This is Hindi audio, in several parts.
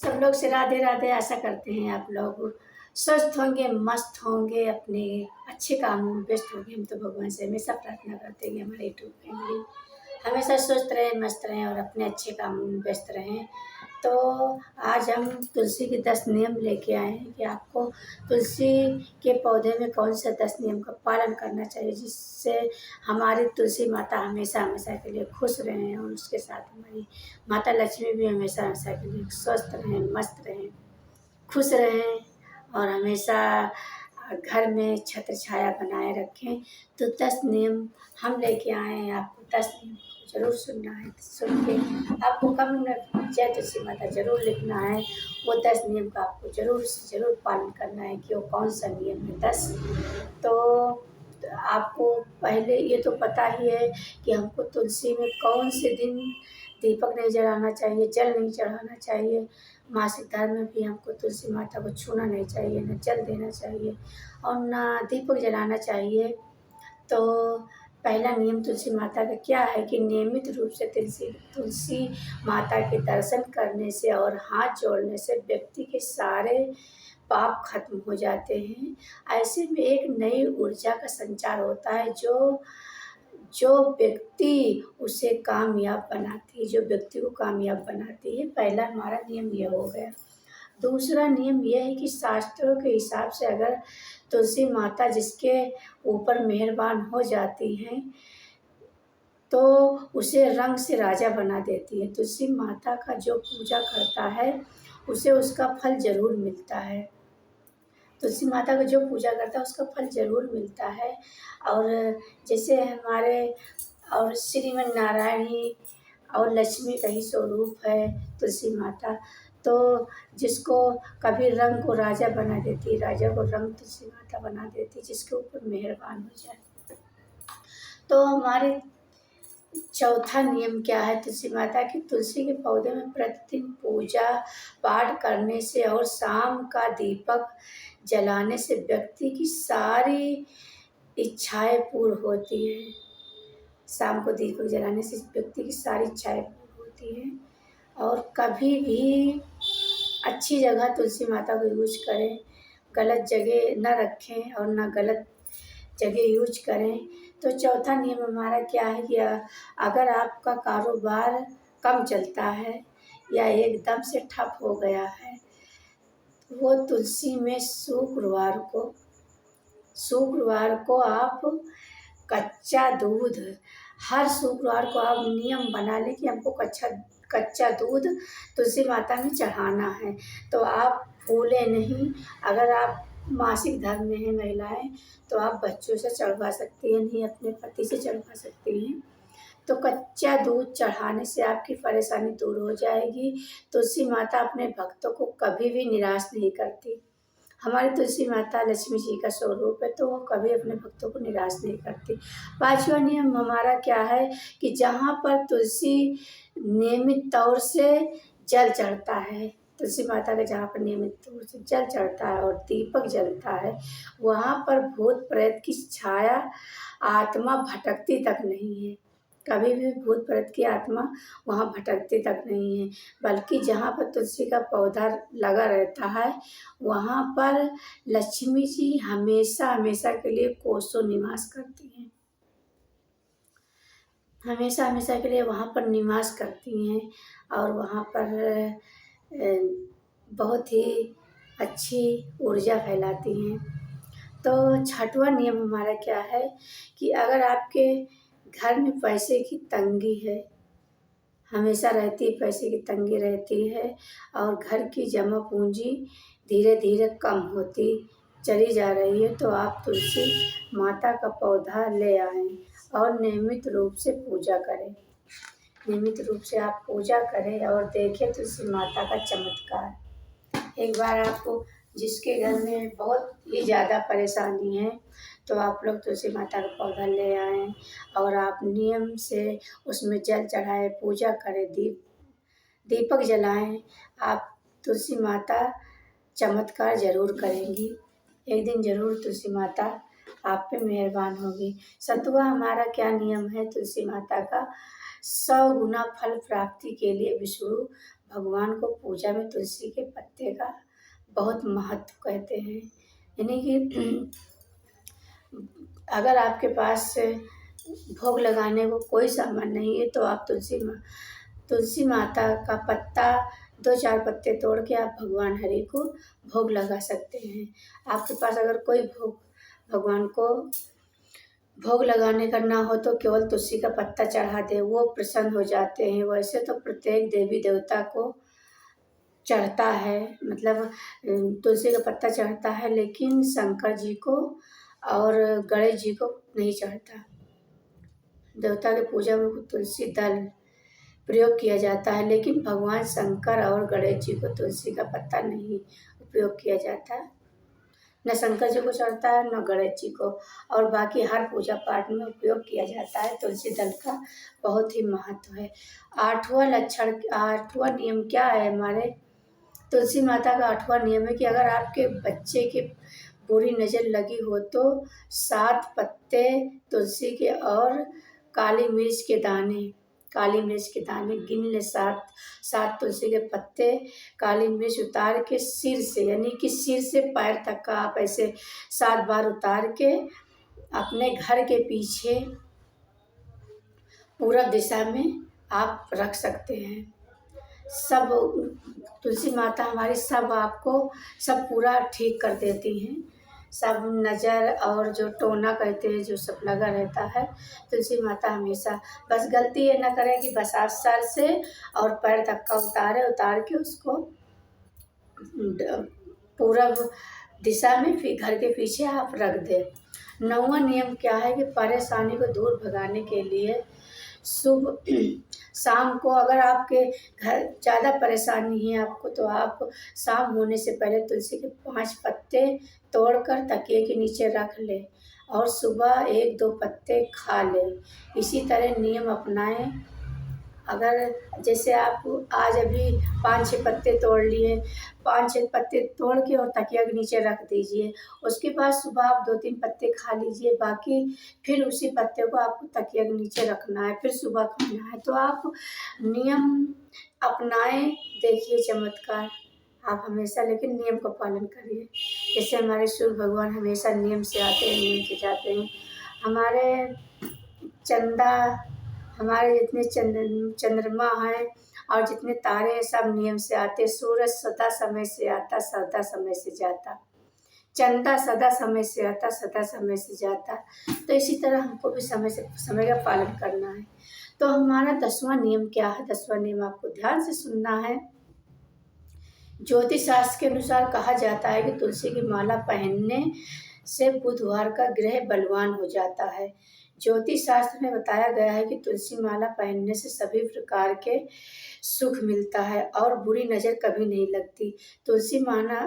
सब लोग से राधे राधे। आशा करते हैं आप लोग स्वस्थ होंगे, मस्त होंगे, अपने अच्छे कामों में व्यस्त होंगे। हम तो भगवान से हमेशा प्रार्थना करते हैं कि हमारी यूट्यूब फैमिली हमेशा स्वस्थ रहे, मस्त रहें और अपने अच्छे कामों में व्यस्त रहें। तो आज हम तुलसी के 10 नियम लेके आए हैं कि आपको तुलसी के पौधे में कौन से 10 नियम का पालन करना चाहिए, जिससे हमारी तुलसी माता हमेशा हमेशा के लिए खुश रहें और उसके साथ हमारी माता लक्ष्मी भी हमेशा हमेशा के लिए स्वस्थ रहें, मस्त रहें, खुश रहें और हमेशा घर में छत्र छाया बनाए रखें। तो 10 नियम हम लेके आए हैं, आपको 10 नियम ज़रूर सुनना है। सुन के आपको कमेंट में जय तुलसी माता ज़रूर लिखना है। वो 10 नियम का आपको ज़रूर से ज़रूर पालन करना है कि वो कौन सा नियम है 10। तो आपको पहले ये तो पता ही है कि हमको तुलसी में कौन से दिन दीपक नहीं जलाना चाहिए, जल नहीं चढ़ाना चाहिए। मासिक धर्म में भी हमको तुलसी माता को छूना नहीं चाहिए, न जल देना चाहिए और ना दीपक जलाना चाहिए। तो पहला नियम तुलसी माता का क्या है कि नियमित रूप से तुलसी माता के दर्शन करने से और हाथ जोड़ने से व्यक्ति के सारे पाप खत्म हो जाते हैं। ऐसे में एक नई ऊर्जा का संचार होता है जो जो व्यक्ति उसे कामयाब बनाती है, जो व्यक्ति को कामयाब बनाती है। पहला हमारा नियम ये हो गया। दूसरा नियम यह है कि शास्त्रों के हिसाब से अगर तुलसी माता जिसके ऊपर मेहरबान हो जाती हैं तो उसे रंग से राजा बना देती है। तुलसी माता का जो पूजा करता है उसे उसका फल ज़रूर मिलता है। तुलसी माता का जो पूजा करता है उसका फल ज़रूर मिलता है। और जैसे हमारे और श्रीमन नारायण ही और लक्ष्मी का ही स्वरूप है तुलसी माता। तो जिसको कभी रंग को राजा बना देती, राजा को रंग तुलसी माता बना देती, जिसके ऊपर मेहरबान हो जाए। तो हमारे चौथा नियम क्या है तुलसी माता की? तुलसी के पौधे में प्रतिदिन पूजा पाठ करने से और शाम का दीपक जलाने से व्यक्ति की सारी इच्छाएं पूर्ण होती हैं। शाम को दीपक जलाने से व्यक्ति की सारी इच्छाएं पूर्ण होती हैं। और कभी भी अच्छी जगह तुलसी माता को यूज करें, गलत जगह न रखें और न गलत जगह यूज करें। तो चौथा नियम हमारा क्या है कि अगर आपका कारोबार कम चलता है या एकदम से ठप हो गया है, वो तुलसी में शुक्रवार को आप कच्चा दूध, हर शुक्रवार को आप नियम बना लें कि हमको कच्चा दूध तुलसी माता में चढ़ाना है। तो आप भूलें नहीं। अगर आप मासिक धर्म में हैं महिलाएं तो आप बच्चों से चढ़वा सकती हैं, नहीं अपने पति से चढ़वा सकती हैं। तो कच्चा दूध चढ़ाने से आपकी परेशानी दूर हो जाएगी। तुलसी माता अपने भक्तों को कभी भी निराश नहीं करती। हमारी तुलसी माता लक्ष्मी जी का स्वरूप है, तो वो कभी अपने भक्तों को निराश नहीं करती। पांचवा नियम हमारा क्या है कि जहाँ पर तुलसी नियमित तौर से जल चढ़ता है, तुलसी माता का जहाँ पर नियमित तौर से जल चढ़ता है और दीपक जलता है, वहाँ पर भूत प्रेत की छाया आत्मा भटकती तक नहीं है। कभी भी भूत प्रेत की आत्मा वहाँ भटकती तक नहीं है, बल्कि जहाँ पर तुलसी का पौधा लगा रहता है वहाँ पर लक्ष्मी जी हमेशा हमेशा के लिए कोसों निवास करती हैं। हमेशा हमेशा के लिए वहाँ पर निवास करती हैं और वहाँ पर बहुत ही अच्छी ऊर्जा फैलाती हैं। तो छठवां नियम हमारा क्या है कि अगर आपके घर में पैसे की तंगी है, हमेशा रहती है, पैसे की तंगी रहती है और घर की जमा पूंजी धीरे धीरे कम होती चली जा रही है, तो आप तुलसी माता का पौधा ले आएं और नियमित रूप से पूजा करें। नियमित रूप से आप पूजा करें और देखें तुलसी माता का चमत्कार। एक बार आपको जिसके घर में बहुत ही ज़्यादा परेशानी है तो आप लोग तुलसी माता का पौधा ले आएं और आप नियम से उसमें जल चढ़ाएं, पूजा करें, दीपक जलाएं। आप तुलसी माता चमत्कार ज़रूर करेंगी। एक दिन ज़रूर तुलसी माता आप पे मेहरबान होगी। सातवां हमारा क्या नियम है तुलसी माता का? 100 गुना फल प्राप्ति के लिए विष्णु भगवान को पूजा में तुलसी के पत्ते का बहुत महत्व कहते हैं। यानी कि अगर आपके पास भोग लगाने को कोई सामान नहीं है तो आप तुलसी माता का पत्ता 2-4 पत्ते तोड़ के आप भगवान हरि को भोग लगा सकते हैं। आपके पास अगर कोई भगवान को भोग लगाने का ना हो तो केवल तुलसी का पत्ता चढ़ा दे, वो प्रसन्न हो जाते हैं। वैसे तो प्रत्येक देवी देवता को चढ़ता है, मतलब तुलसी का पत्ता चढ़ता है, लेकिन शंकर जी को और गणेश जी को नहीं चढ़ता। देवता की पूजा में तुलसी दल प्रयोग किया जाता है, लेकिन भगवान शंकर और गणेश जी को तुलसी का पत्ता नहीं उपयोग किया जाता है। न शंकर जी को चढ़ता है न गणेश जी को, और बाकी हर पूजा पाठ में उपयोग किया जाता है। तुलसी दल का बहुत ही महत्व है। 8वां नियम क्या है हमारे तुलसी माता का? 8वां नियम है कि अगर आपके बच्चे की बुरी नज़र लगी हो तो 7 पत्ते तुलसी के और काली मिर्च के दाने गिन ले। 7 तुलसी के पत्ते, काली मिर्च उतार के सिर से, यानी कि सिर से पैर तक का आप ऐसे 7 बार उतार के अपने घर के पीछे पूरब दिशा में आप रख सकते हैं। सब तुलसी माता हमारी सब पूरा ठीक कर देती हैं। सब नज़र और जो टोना कहते हैं जो सब लगा रहता है, तुलसी माता हमेशा, बस गलती ये ना करें कि बस आप सर से और पैर तक का उतार के उसको पूरब दिशा में फिर घर के पीछे आप रख दें। 9वां नियम क्या है कि परेशानी को दूर भगाने के लिए शाम को अगर आपके घर ज़्यादा परेशानी है आपको, तो आप शाम होने से पहले तुलसी के 5 पत्ते तोड़कर तकिए के नीचे रख ले और सुबह 1-2 पत्ते खा ले। इसी तरह नियम अपनाएं। अगर जैसे आप आज अभी 5-6 पत्ते तोड़ लिए, 5-6 पत्ते तोड़ के और तकिया के नीचे रख दीजिए। उसके बाद सुबह आप 2-3 पत्ते खा लीजिए, बाकी फिर उसी पत्ते को आपको तकिया के नीचे रखना है, फिर सुबह खाना है। तो आप नियम अपनाएं, देखिए चमत्कार। आप हमेशा लेकिन नियम का पालन करिए। जैसे हमारे सूर्य भगवान हमेशा नियम से आते हैं, नियम से जाते हैं। हमारे जितने चंद्रमा हैं और जितने तारे हैं सब नियम से आते। सूरज सदा समय से आता, सदा समय से जाता। चंदा सदा समय से आता, सदा समय से जाता। तो इसी तरह हमको भी समय का पालन करना है। तो हमारा 10वां नियम क्या है? 10वां नियम आपको ध्यान से सुनना है। ज्योतिष शास्त्र के अनुसार कहा जाता है कि तुलसी की माला पहनने से बुधवार का ग्रह बलवान हो जाता है। ज्योतिष शास्त्र में बताया गया है कि तुलसी माला पहनने से सभी प्रकार के सुख मिलता है और बुरी नज़र कभी नहीं लगती। तुलसी माला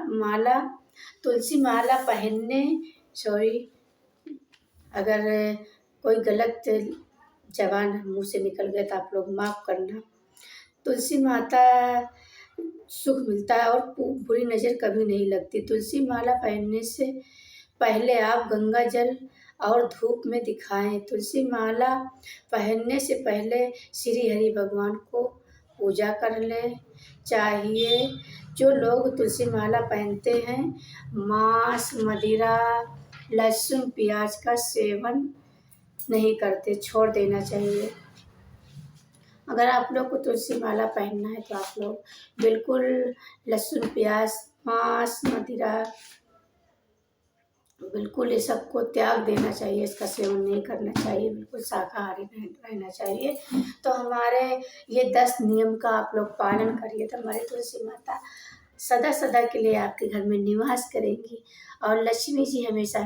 पहनने अगर कोई गलत जबान मुँह से निकल गया तो आप लोग माफ़ करना। तुलसी माता सुख मिलता है और बुरी नज़र कभी नहीं लगती। तुलसी माला पहनने से पहले आप गंगा जल और धूप में दिखाएं। तुलसी माला पहनने से पहले श्री हरि भगवान को पूजा कर ले चाहिए। जो लोग तुलसी माला पहनते हैं मांस, मदिरा, लहसुन, प्याज का सेवन नहीं करते, छोड़ देना चाहिए। अगर आप लोग को तुलसी माला पहनना है तो आप लोग बिल्कुल लहसुन, प्याज, मांस, मदिरा बिल्कुल ये सबको त्याग देना चाहिए, इसका सेवन नहीं करना चाहिए, बिल्कुल शाकाहारी रहना चाहिए। तो हमारे ये 10 नियम का आप लोग पालन करिए तो हमारी तुलसी माता सदा सदा के लिए आपके घर में निवास करेंगी और लक्ष्मी जी हमेशा